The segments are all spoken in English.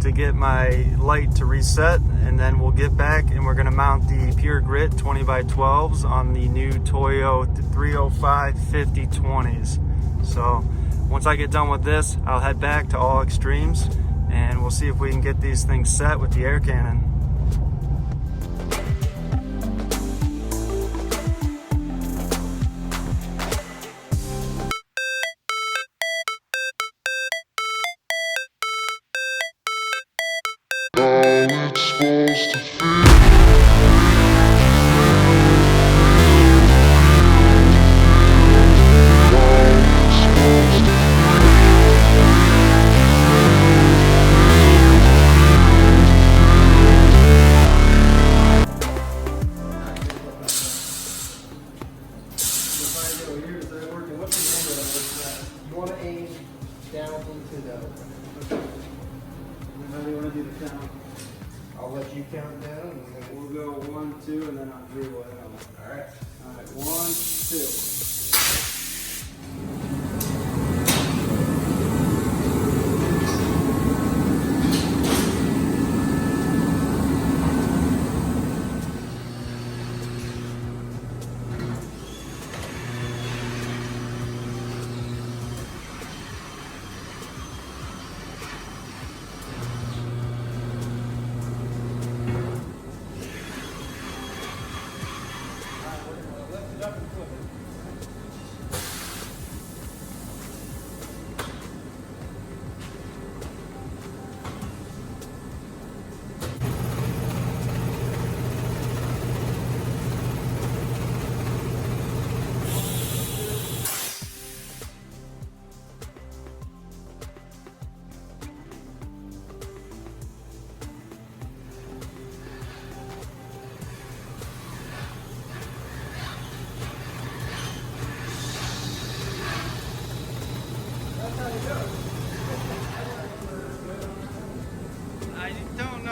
to get my light to reset, and then we'll get back and we're gonna mount the PUREGRIT 20x12s on the new Toyo 305 5020s. So once I get done with this, I'll head back to All Extremes and we'll see if we can get these things set with the air cannon. You want to aim down into the... How do you want to do the count? I'll let you count down. And then We'll go 1, 2, and then on 3 we'll hit them. Alright. Alright, 1, 2.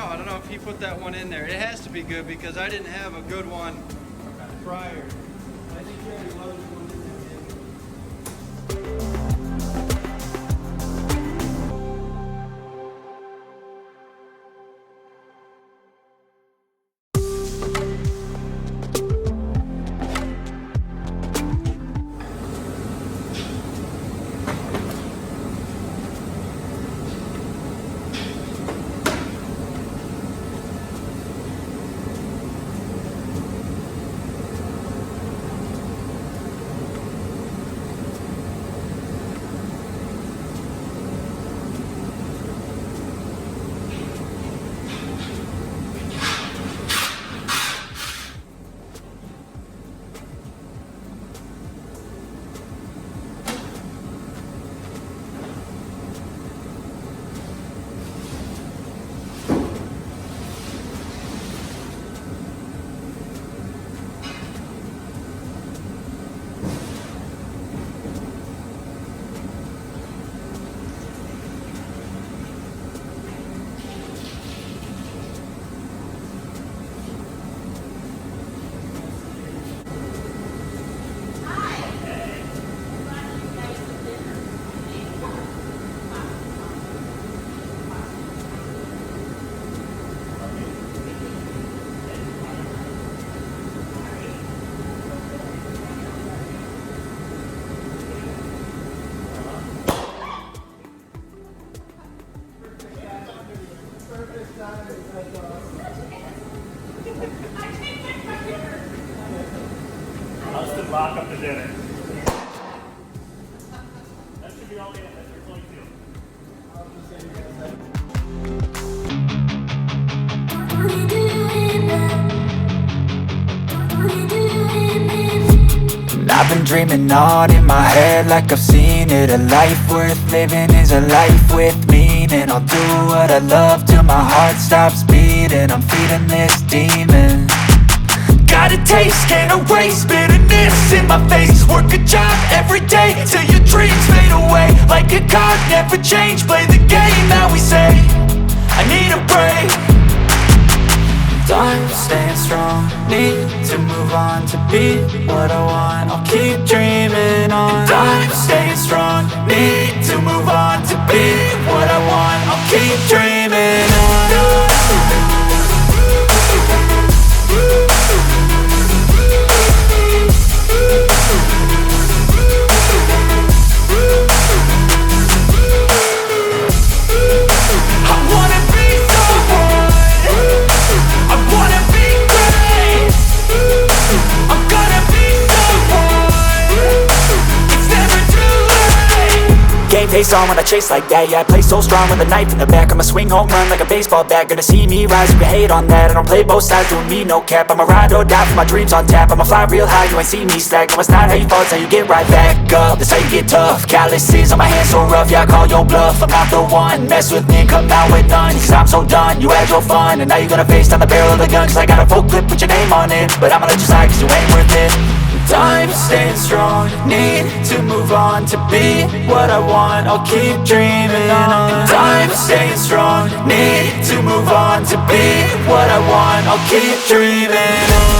I don't know if he put that one in there. It has to be good because I didn't have a good one prior. I think he already loaded one in there. I'll just lock up the dinner. That should be all in it. There's only 2. I've been dreaming on in my head like I've seen it. A life worth living is a life with meaning. I'll do what I love till my heart stops beating. I'm feeding this demon. Got a taste, can't erase bitterness in my face. Work a job every day till your dreams fade away. Like a card, never change, play the game that we say. I need a break. Time staying strong, need to move on to be what I want. I'll keep dreaming on. Time staying strong, need to to move on, to be what I want. I'll keep dreaming on. Face on when I chase like that. Yeah, I play so strong with a knife in the back. I'ma swing home run like a baseball bat. Gonna see me rise, you can hate on that. I don't play both sides, doing me no cap. I'ma ride or die for my dreams on tap. I'ma fly real high, you ain't see me slack. No, it's not how you fall, it's how you get right back up. That's how you get tough. Calluses on my hands so rough, yeah, I call your bluff. I'm not the one, mess with me and come out with none. Cause I'm so done, you had your fun. And now you're gonna face down the barrel of the gun. Cause I got a full clip with your name on it. But I'ma let you slide cause you ain't worth it. Time staying strong, need to move on, to be what I want, I'll keep dreaming on. Time staying strong, need to move on, to be what I want, I'll keep dreaming on.